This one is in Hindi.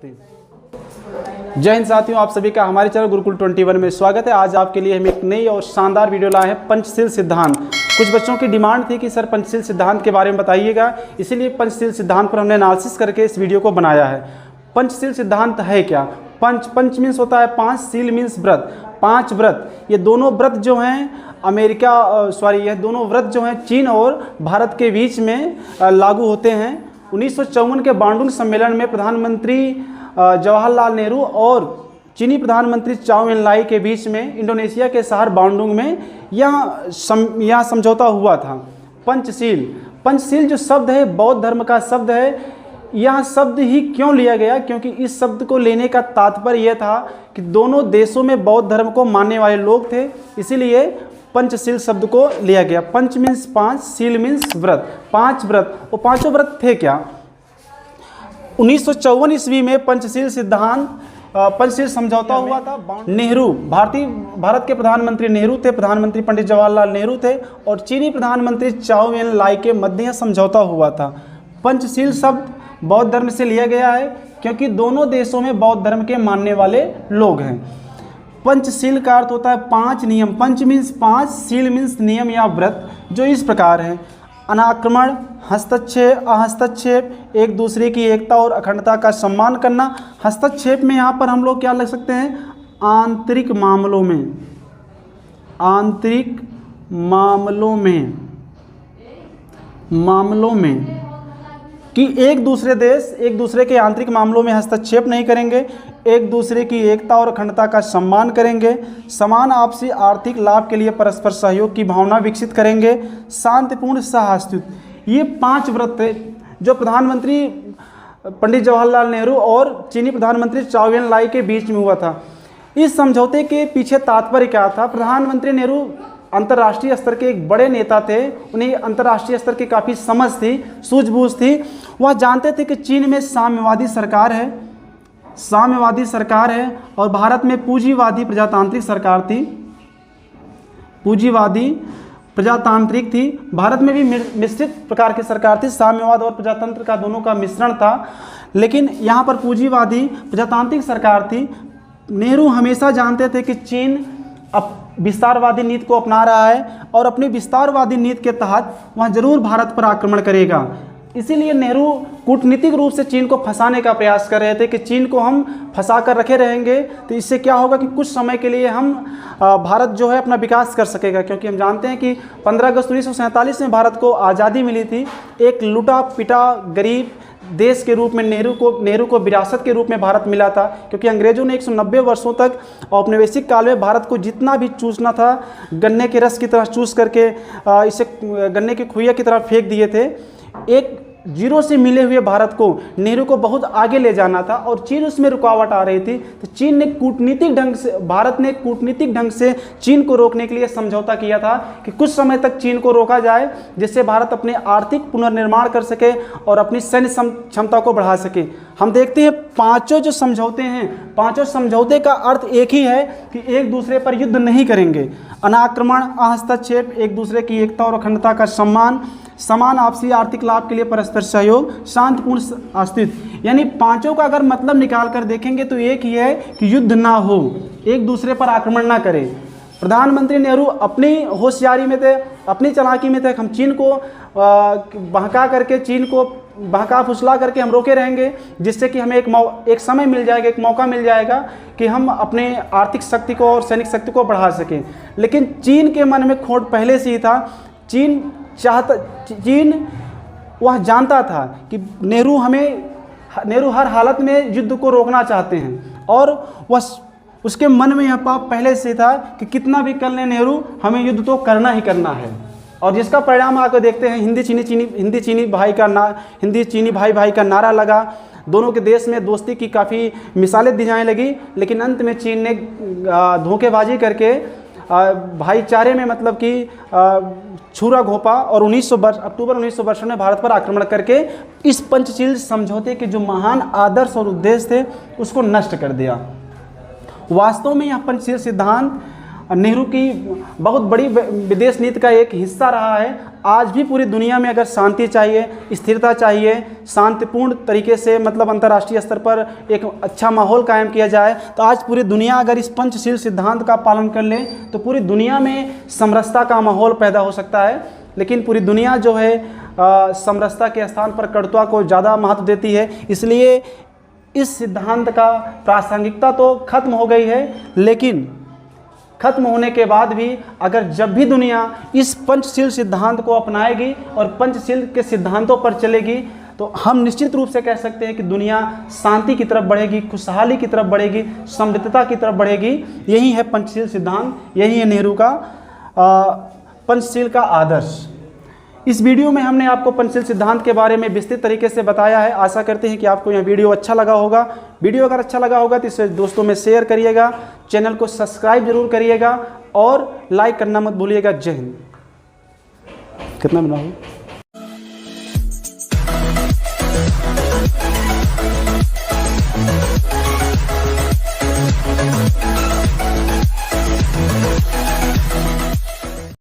जय हिंद साथियों, आप सभी का हमारे चैनल गुरुकुल 21 में स्वागत है। आज आपके लिए हम एक नई और शानदार वीडियो लाए हैं पंचशील सिद्धांत। कुछ बच्चों की डिमांड थी कि सर पंचशील सिद्धांत के बारे में बताइएगा, इसीलिए पंचशील सिद्धांत पर हमने एनालिसिस करके इस वीडियो को बनाया है। पंचशील सिद्धांत है क्या? पंच मीन्स होता है पांच, शील मीन्स व्रत, पांच व्रत। ये दोनों व्रत जो हैं ये दोनों व्रत जो हैं चीन और भारत के बीच में लागू होते हैं। 1954 के बांडुंग सम्मेलन में प्रधानमंत्री जवाहरलाल नेहरू और चीनी प्रधानमंत्री चाउ एन लाई के बीच में इंडोनेशिया के शहर बांडुंग में यह समझौता हुआ था। पंचशील जो शब्द है बौद्ध धर्म का शब्द है। यह शब्द ही क्यों लिया गया? क्योंकि इस शब्द को लेने का तात्पर्य यह था कि दोनों देशों में बौद्ध धर्म को मानने वाले लोग थे, इसीलिए पंचशील शब्द को लिया गया। पंच मीन्स पांच, शील मीन्स व्रत, पांच व्रत। वो पांचों व्रत थे क्या? 1954 ईस्वी में पंचशील समझौता हुआ था। नेहरू भारत के प्रधानमंत्री नेहरू थे, प्रधानमंत्री पंडित जवाहरलाल नेहरू थे और चीनी प्रधानमंत्री चाउ एन लाई के मध्य यह समझौता हुआ था। पंचशील शब्द बौद्ध धर्म से लिया गया है क्योंकि दोनों देशों में बौद्ध धर्म के मानने वाले लोग हैं। पंचशील का अर्थ होता है पांच नियम। पंच मीन्स पांच, शील मीन्स नियम या व्रत, जो इस प्रकार है: अनाक्रमण, हस्तक्षेप, अहस्तक्षेप, एक दूसरे की एकता और अखंडता का सम्मान करना। हस्तक्षेप में यहाँ पर हम लोग क्या लग सकते हैं? आंतरिक मामलों में कि एक दूसरे के आंतरिक मामलों में हस्तक्षेप नहीं करेंगे, एक दूसरे की एकता और अखंडता का सम्मान करेंगे, समान आपसी आर्थिक लाभ के लिए परस्पर सहयोग की भावना विकसित करेंगे, शांतिपूर्ण सहास्तित्व। ये पांच व्रत थे जो प्रधानमंत्री पंडित जवाहरलाल नेहरू और चीनी प्रधानमंत्री चाउ एन लाई के बीच में हुआ था। इस समझौते के पीछे तात्पर्य क्या था? प्रधानमंत्री नेहरू अंतर्राष्ट्रीय स्तर के एक बड़े नेता थे, उन्हें अंतर्राष्ट्रीय स्तर की काफ़ी समझ थी, सूझबूझ थी। वह जानते थे कि चीन में साम्यवादी सरकार है और भारत में पूंजीवादी प्रजातांत्रिक सरकार थी, प्रजातांत्रिक थी। भारत में भी मिश्रित प्रकार की सरकार थी, साम्यवाद और प्रजातंत्र का दोनों का मिश्रण था, लेकिन यहाँ पर पूंजीवादी प्रजातांत्रिक सरकार थी। नेहरू हमेशा जानते थे कि चीन अब विस्तारवादी नीति को अपना रहा है और अपनी विस्तारवादी नीति के तहत वह जरूर भारत पर आक्रमण करेगा। इसीलिए नेहरू कूटनीतिक रूप से चीन को फंसाने का प्रयास कर रहे थे कि चीन को हम फंसा कर रखे रहेंगे तो इससे क्या होगा कि कुछ समय के लिए हम भारत जो है अपना विकास कर सकेगा। क्योंकि हम जानते हैं कि 15 अगस्त 1947 में भारत को आज़ादी मिली थी। एक लूटा पिटा गरीब देश के रूप में नेहरू को विरासत के रूप में भारत मिला था, क्योंकि अंग्रेजों ने 190 वर्षों तक औपनिवेशिक काल में भारत को जितना भी चूसना था गन्ने के रस की तरह चूस करके इसे गन्ने की खुइया की तरह फेंक दिए थे। एक जीरो से मिले हुए भारत को नेहरू को बहुत आगे ले जाना था और चीन उसमें रुकावट आ रही थी, तो भारत ने कूटनीतिक ढंग से चीन को रोकने के लिए समझौता किया था कि कुछ समय तक चीन को रोका जाए, जिससे भारत अपने आर्थिक पुनर्निर्माण कर सके और अपनी सैन्य क्षमता को बढ़ा सके। हम देखते हैं पांचों जो समझौते हैं, पांचों समझौते का अर्थ एक ही है कि एक दूसरे पर युद्ध नहीं करेंगे। अनाक्रमण, हस्तक्षेप, एक दूसरे की एकता और अखंडता का सम्मान, समान आपसी आर्थिक लाभ के लिए परस्पर सहयोग, शांतिपूर्ण अस्तित्व। यानी पांचों का अगर मतलब निकाल कर देखेंगे तो एक ही है कि युद्ध ना हो, एक दूसरे पर आक्रमण ना करें। प्रधानमंत्री नेहरू अपनी होशियारी में थे, अपनी चालाकी में थे, हम चीन को बहका फुसला करके हम रोके रहेंगे, जिससे कि हमें एक समय मिल जाएगा, एक मौका मिल जाएगा कि हम अपने आर्थिक शक्ति को और सैनिक शक्ति को बढ़ा सकें। लेकिन चीन के मन में खोट पहले से ही था। चीन वह जानता था कि नेहरू हर हालत में युद्ध को रोकना चाहते हैं और वह उसके मन में यह पाप पहले से था कि कितना भी कर ले नेहरू, हमें युद्ध तो करना ही करना है। और जिसका परिणाम आकर देखते हैं, हिंदी चीनी भाई का नारा लगा, दोनों के देश में दोस्ती की काफ़ी मिसालें दी जाने लगी, लेकिन अंत में चीन ने धोखेबाजी करके भाईचारे में मतलब कि छुरा घोंपा और अक्टूबर 1962 में भारत पर आक्रमण करके इस पंचशील समझौते के जो महान आदर्श और उद्देश्य थे उसको नष्ट कर दिया। वास्तव में यह पंचशील सिद्धांत नेहरू की बहुत बड़ी विदेश नीति का एक हिस्सा रहा है। आज भी पूरी दुनिया में अगर शांति चाहिए, स्थिरता चाहिए, शांतिपूर्ण तरीके से मतलब अंतर्राष्ट्रीय स्तर पर एक अच्छा माहौल कायम किया जाए, तो आज पूरी दुनिया अगर इस पंचशील सिद्धांत का पालन कर ले तो पूरी दुनिया में समरसता का माहौल पैदा हो सकता है। लेकिन पूरी दुनिया जो है समरसता के स्थान पर कटुता को ज़्यादा महत्व देती है। इसलिए इस सिद्धांत का प्रासंगिकता तो खत्म हो गई है, लेकिन खत्म होने के बाद भी अगर जब भी दुनिया इस पंचशील सिद्धांत को अपनाएगी और पंचशील के सिद्धांतों पर चलेगी, तो हम निश्चित रूप से कह सकते हैं कि दुनिया शांति की तरफ बढ़ेगी, खुशहाली की तरफ बढ़ेगी, समृद्धता की तरफ बढ़ेगी। यही है पंचशील सिद्धांत, यही है नेहरू का पंचशील का आदर्श। इस वीडियो में हमने आपको पंचशील सिद्धांत के बारे में विस्तृत तरीके से बताया है। आशा करते हैं कि आपको यह वीडियो अच्छा लगा होगा। वीडियो अगर अच्छा लगा होगा तो इसे दोस्तों में शेयर करिएगा, चैनल को सब्सक्राइब जरूर करिएगा और लाइक करना मत भूलिएगा। जय हिंद। कितना बनाओ?